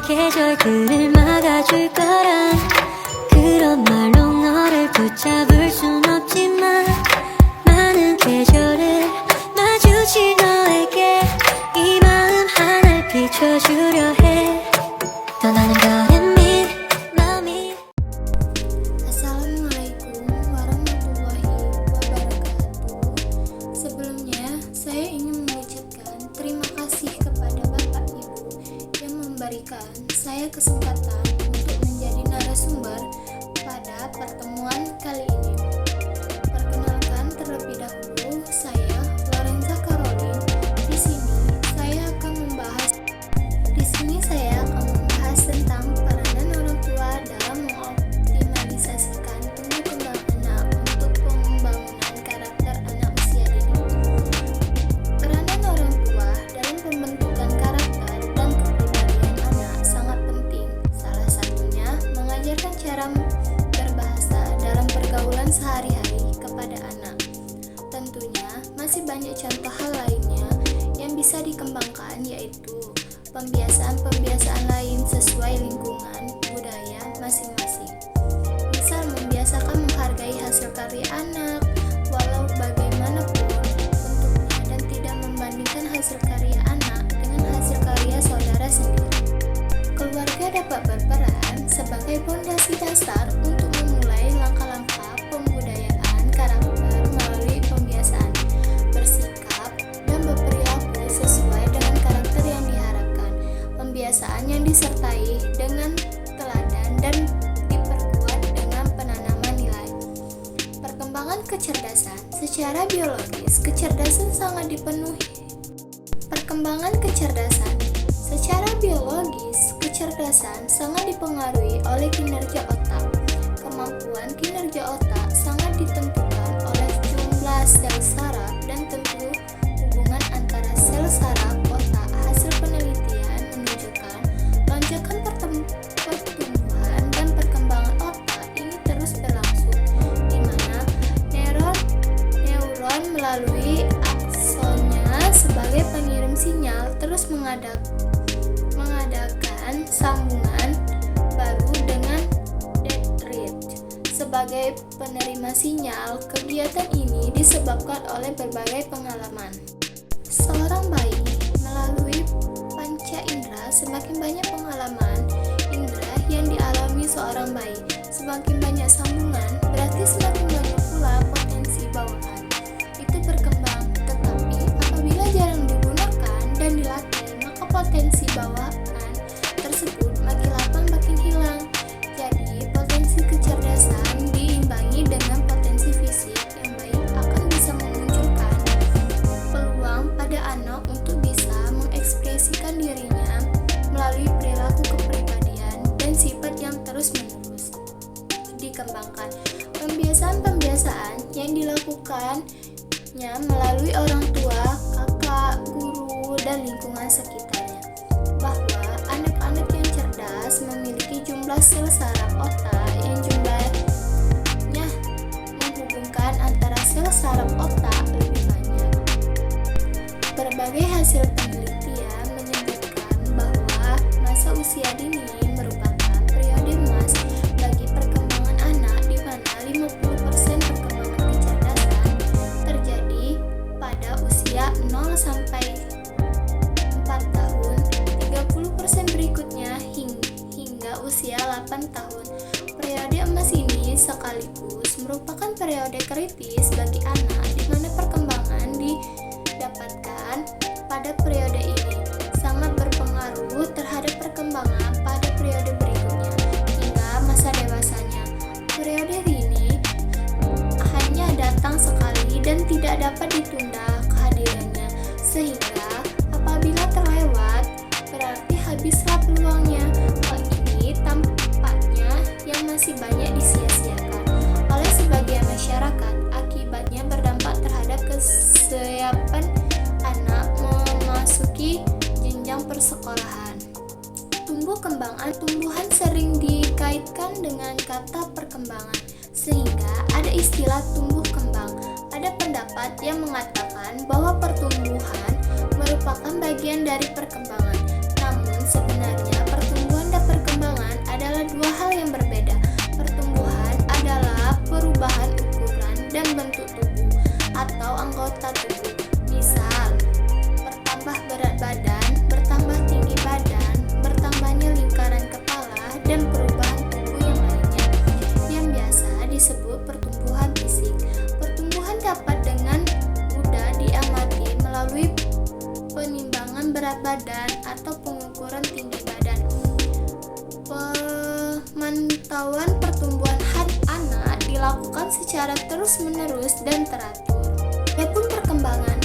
계절들을 막아줄 거란 그런 말로 너를 붙잡을 순 없지만 많은 계절을 마주칠 너에게 이 마음 하나를 비춰주려 해 떠나는 바람이 마음이. Assalamualaikum warahmatullahi wabarakatuh. Sebelumnya, saya ingin mengucapkan terima kasih kepada Bapak Ibu yang memberikan saya kesempatan untuk menjadi narasumber pada pertemuan kali ini. Perkenalkan terlebih dahulu, saya Lorenza Caroline. Di sini saya akan membahas tentang peranan orang tua dalam mengoptimalisasikan tumbuh kembang anak untuk pembangunan karakter anak usia dini. Peranan orang tua dalam pembentukan karakter dan kepribadian anak sangat penting. Salah satunya mengajarkan cara berbahasa dalam pergaulan sehari-hari kepada anak. Tentunya masih banyak contoh hal lainnya yang bisa dikembangkan, yaitu pembiasaan-pembiasaan lain sesuai lingkungan budaya masing-masing. Misal membiasakan menghargai hasil karya anak walau bagaimanapun bentuknya dan tidak membandingkan hasil karya anak dengan hasil karya saudara sendiri. Keluarga dapat berperan sebagai fondasi dasar untuk memulai langkah-langkah pembudayaan karakter melalui pembiasaan bersikap dan berperilaku sesuai dengan karakter yang diharapkan. Pembiasaan yang disertai dengan teladan dan diperkuat dengan penanaman nilai. Perkembangan kecerdasan secara biologis, kecerdasan sangat dipenuhi. Perkembangan kecerdasan secara biologis, kecerdasan sangat dipengaruhi oleh kinerja otak. Kemampuan kinerja otak sangat ditentukan oleh jumlah sel saraf dan tentu hubungan antara sel saraf otak. Hasil penelitian menunjukkan lonjakan pertumbuhan dan perkembangan otak ini terus berlangsung, di mana neuron melalui aksonnya sebagai pengirim sinyal terus mengadakan sambungan baru dengan dendrit sebagai penerima sinyal. Kegiatan ini disebabkan oleh berbagai pengalaman. Seorang bayi melalui panca indera, semakin banyak pengalaman indera yang dialami seorang bayi, semakin banyak sambungan, berarti semakin banyak pula potensi bawaan itu berkembang. Tetapi apabila jarang digunakan dan dilatih, maka potensi bawaan tersebut makin lapang makin hilang. Jadi potensi kecerdasan diimbangi dengan potensi fisik yang baik akan bisa memunculkan peluang pada anak untuk bisa mengekspresikan dirinya melalui perilaku kepribadian dan sifat yang terus-menerus dikembangkan. Pembiasaan-pembiasaan yang dilakukannya melalui orang tua, kakak, guru, dan lingkungan sekitarnya, bahwa anak-anak yang cerdas memiliki jumlah sel saraf otak yang jumlahnya menghubungkan antara sel saraf otak lebih banyak. Berbagai hasil penelitian menyebutkan bahwa masa usia dini merupakan periode emas bagi perkembangan anak, di mana 50% perkembangan kecerdasan terjadi pada usia 0 sampai 4 tahun, 30% berikutnya hingga usia 8 tahun. Periode emas ini sekaligus merupakan periode kritis bagi anak, di mana perkembangan didapatkan pada periode ini sangat berpengaruh terhadap perkembangan pada periode berikutnya hingga masa dewasanya. Periode ini hanya datang sekali dan tidak dapat ditunda kehadirannya, sehingga apabila terlewat berarti habislah peluangnya. Hal ini tampaknya yang masih banyak disia-siakan oleh sebagian masyarakat. Akibatnya berdampak terhadap kesiapan anak memasuki jenjang persekolahan. Tumbuhan sering dikaitkan dengan kata perkembangan, sehingga ada istilah tumbuh kembang. Ada pendapat yang mengatakan bahwa pertumbuhan merupakan bagian dari perkembangan. Namun sebenarnya pertumbuhan ukuran tinggi badan. Pemantauan pertumbuhan anak dilakukan secara terus-menerus dan teratur. Adapun perkembangan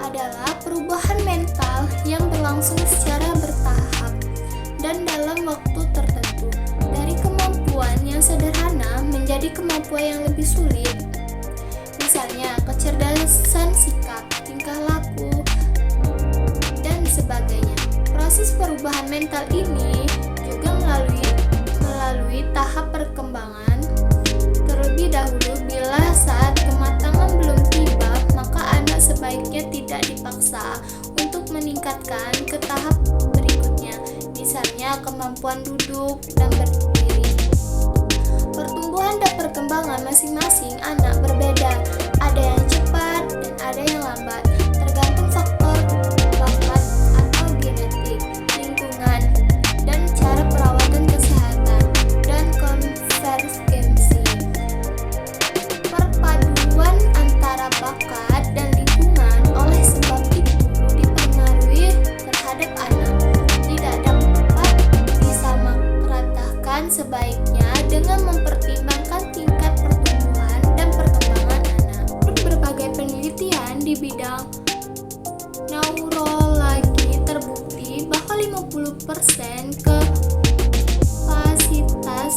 adalah perubahan mental yang berlangsung secara bertahap dan dalam waktu tertentu, dari kemampuan yang sederhana menjadi kemampuan yang lebih sulit. Misalnya, kecerdasan sikap, tingkah laku, dan sebagainya. Proses perubahan mental ini juga melalui tahap perkembangan. Terlebih dahulu, bila saat kematangan belum tiba, maka anak sebaiknya tidak dipaksa untuk meningkatkan ke tahap berikutnya, misalnya kemampuan duduk dan berdiri. Pertumbuhan dan perkembangan masing-masing anak berbeda, ada yang cepat dan ada yang lambat, tergantung faktor bakat atau genetik, lingkungan, dan cara perawatan kesehatan dan konvergensi. Perpaduan antara bakat dan lingkungan oleh sebab itu dipengaruhi terhadap anak, tidak dapat disamaratakan sebaiknya dengan mempertimbangkan tingkat pertumbuhan dan perkembangan anak. Berbagai penelitian di bidang neurologi terbukti bahwa 50% kapasitas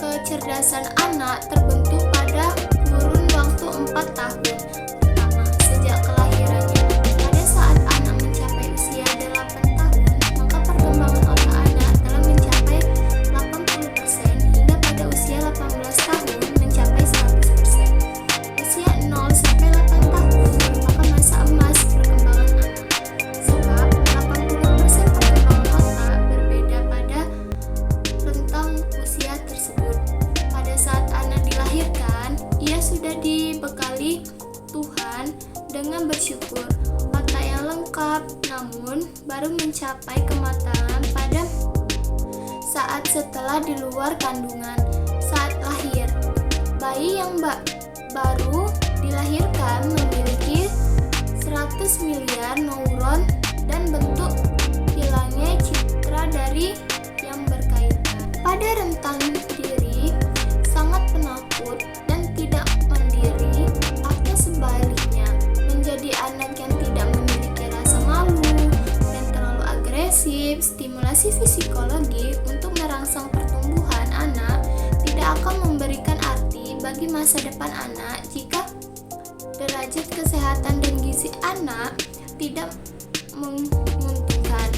kecerdasan anak terbentuk pada kurun waktu 4 tahun pertama sejak kelahirannya. Pada saat anak mencapai usia 8 tahun, maka perkembangan otak anak telah mencapai 80% hingga pada usia 18 tahun mencapai 100%. Usia 0 sampai 8 tahun merupakan masa emas perkembangan anak, sebab 80% perkembangan otak berbeda pada rentang usia tersebut. Pada saat anak dilahirkan, ia sudah dibekali Tuhan dengan bersyukur otak yang lengkap, namun baru mencapai kematangan pada saat setelah di luar kandungan. Saat lahir, bayi yang baru dilahirkan memiliki 100 miliar neuron dan bentuk hilangnya citra dari yang berkaitan. Pada rentang diri sangat penakut dan tidak mandiri, atau sebaliknya menjadi anak yang tidak memiliki rasa malu dan terlalu agresif. Stimulasi psikologi untuk merangsang pertumbuhan anak tidak akan memberikan arti bagi masa depan anak jika derajat kesehatan dan gizi anak tidak menguntungkan.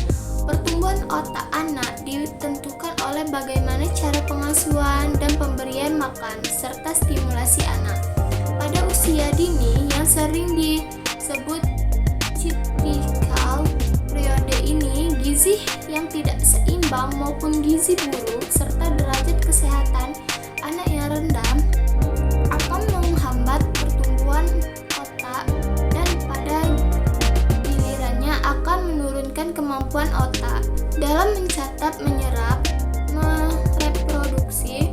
Pertumbuhan otak anak ditentukan oleh bagaimana cara pengasuhan dan pemberian makan serta stimulasi anak. Pada usia dini yang sering disebut typical periode ini, gizi yang tidak seimbang maupun gizi buruk serta derajat kesehatan anak yang rendah akan menghambat pertumbuhan otak dan pada gilirannya akan menurunkan kemampuan otak dalam mencatat, menyerap, mereproduksi,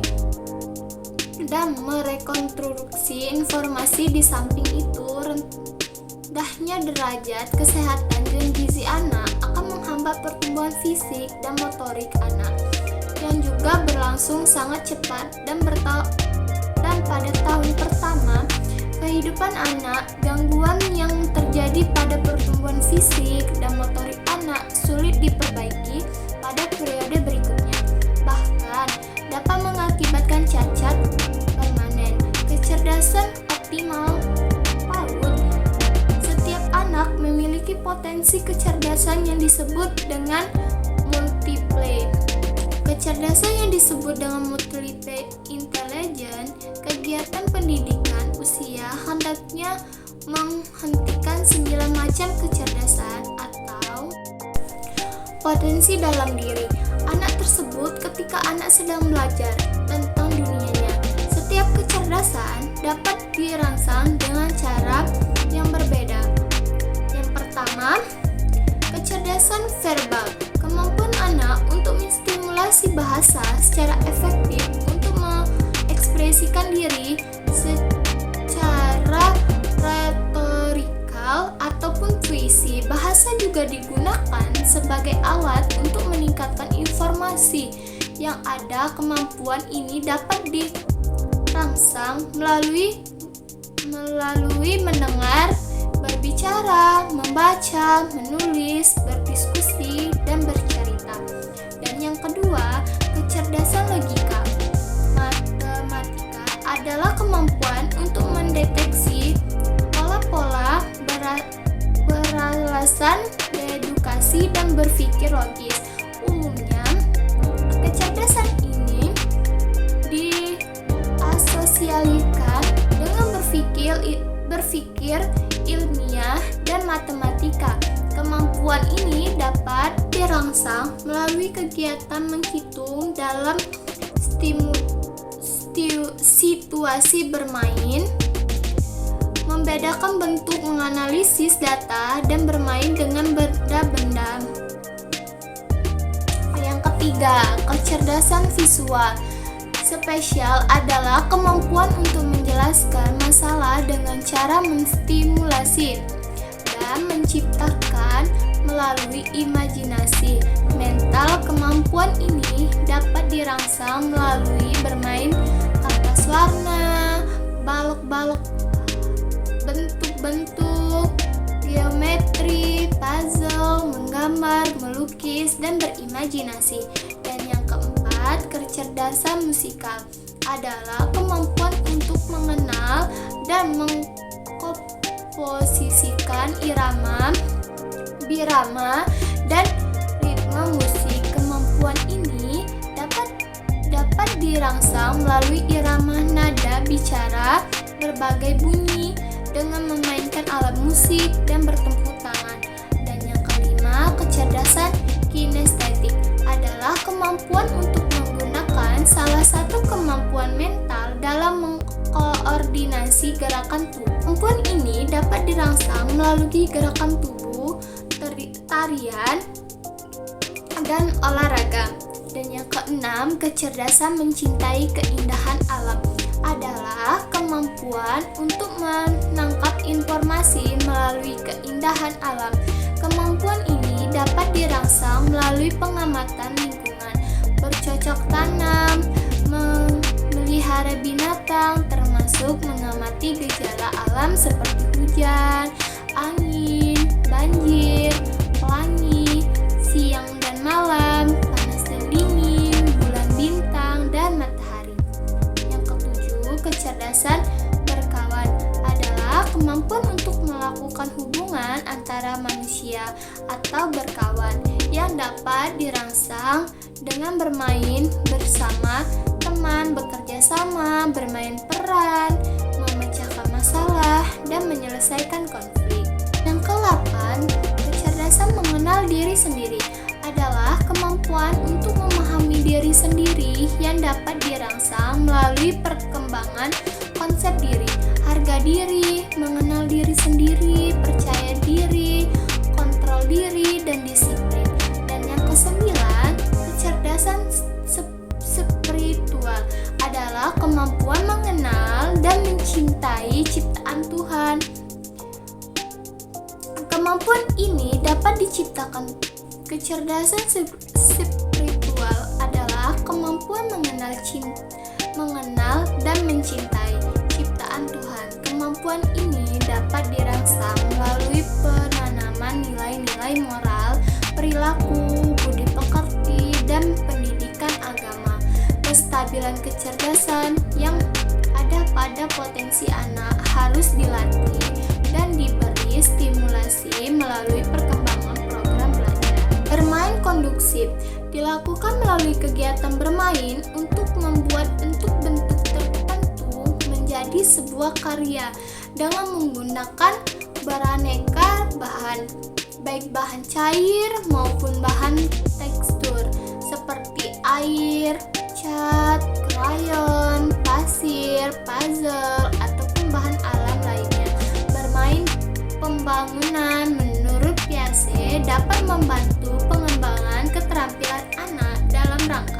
dan merekonstruksi informasi. Di samping itu, rendahnya derajat kesehatan dan gizi anak akan menghambat pertumbuhan fisik dan motorik anak yang juga berlangsung sangat cepat dan pada tahun pertama kehidupan anak, gangguan yang terjadi pada pertumbuhan fisik dan motorik anak sulit diperbaiki pada periode berikutnya, bahkan dapat mengakibatkan cacat permanen. Kecerdasan optimal PAUD. Setiap anak memiliki potensi kecerdasan yang disebut dengan multiple. Kecerdasan yang disebut dengan multiple intelligence. Kegiatan pendidikan usia hendaknya menghentikan 9 macam kecerdasan atau potensi dalam diri anak tersebut ketika anak sedang belajar tentang dunianya. Setiap kecerdasan dapat dirangsang dengan cara yang berbeda. Yang pertama, kecerdasan verbal. Kemampuan anak untuk menstimulasi bahasa secara efektif untuk mengekspresikan diri secara retorikal ataupun puisi. Bahasa juga digunakan sebagai alat untuk stimulasi yang ada. Kemampuan ini dapat dirangsang melalui mendengar, berbicara, membaca, menulis, berdiskusi, dan bercerita. Dan yang kedua, kecerdasan logika. Matematika adalah kemampuan untuk mendeteksi pola-pola, beralasan, edukasi, dan berpikir logis. Umumnya, kecerdasan ini diasosiasikan dengan berpikir ilmiah dan matematika. Kemampuan ini dapat dirangsang melalui kegiatan menghitung dalam situasi bermain, membedakan bentuk, menganalisis data, dan bermain dengan benda-benda. Yang ketiga, kecerdasan visual. Spesial adalah kemampuan untuk menjelaskan masalah dengan cara menstimulasi dan menciptakan melalui imajinasi. Mental, kemampuan ini dapat dirangsang melalui bermain kanvas warna, balok-balok, bentuk-bentuk, geometri, puzzle, menggambar, melukis, dan berimajinasi. Dan yang keempat, kecerdasan musikal adalah kemampuan untuk mengenal dan mengkomposisikan irama, birama, dan ritme musik. Kemampuan ini dapat dirangsang melalui irama nada bicara, berbagai bunyi, dengan memainkan alat musik dan bertepuk tangan. Dan yang kelima, kecerdasan kinestetik adalah kemampuan untuk menggunakan salah satu kemampuan mental dalam mengkoordinasi gerakan tubuh. Kemampuan ini dapat dirangsang melalui gerakan tubuh, tarian, dan olahraga. Dan yang keenam, kecerdasan mencintai keindahan alam adalah kemampuan untuk menangkap informasi melalui keindahan alam. Kemampuan ini dapat dirangsang melalui pengamatan lingkungan, bercocok tanam, memelihara binatang, termasuk mengamati gejala alam seperti hujan, angin, banjir, pelangi, siang dan malam, panas dan dingin, bulan bintang, dan matahari. Yang ketujuh, kecerdasan berkawan adalah kemampuan untuk melakukan hubungan antara manusia atau berkawan yang dapat dirangsang dengan bermain bersama teman, bekerja sama, bermain peran, memecahkan masalah, dan menyelesaikan konflik. Yang ke-8, kecerdasan mengenal diri sendiri adalah kemampuan untuk memahami diri sendiri yang dapat dirangsang melalui perkembangan konsep diri, harga diri, mengenal diri sendiri, percaya diri, kontrol diri, dan disiplin. Dan yang ke-9, kecerdasan spiritual adalah kemampuan mengenal dan mencintai ciptaan Tuhan. Kemampuan ini dapat diciptakan. Kecerdasan spiritual adalah kemampuan mengenal dan mencintai ciptaan Tuhan. Kemampuan ini dapat dirangsang melalui penanaman nilai-nilai moral, perilaku, budi pekerti, dan pendidikan agama. Kestabilan kecerdasan yang ada pada potensi anak harus dilatih dan diberi stimulasi melalui perkembangan program belajar. Bermain konduktif dilakukan melalui kegiatan bermain untuk membuat bentuk-bentuk tertentu menjadi sebuah karya dengan menggunakan beraneka bahan, baik bahan cair maupun bahan tekstur seperti air, cat, krayon, pasir, puzzle, ataupun bahan alam lainnya. Bermain pembangunan menurut Piaget dapat membantu pengembangan keterampilan anak dalam rangka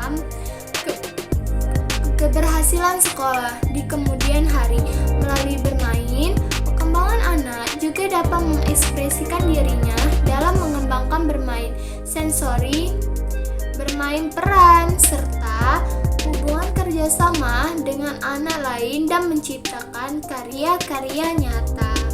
keberhasilan sekolah di kemudian hari. Melalui bermain, perkembangan anak juga dapat mengekspresikan dirinya dalam mengembangkan bermain sensori, bermain bermain peran, serta hubungan kerjasama dengan anak lain dan menciptakan karya-karya nyata.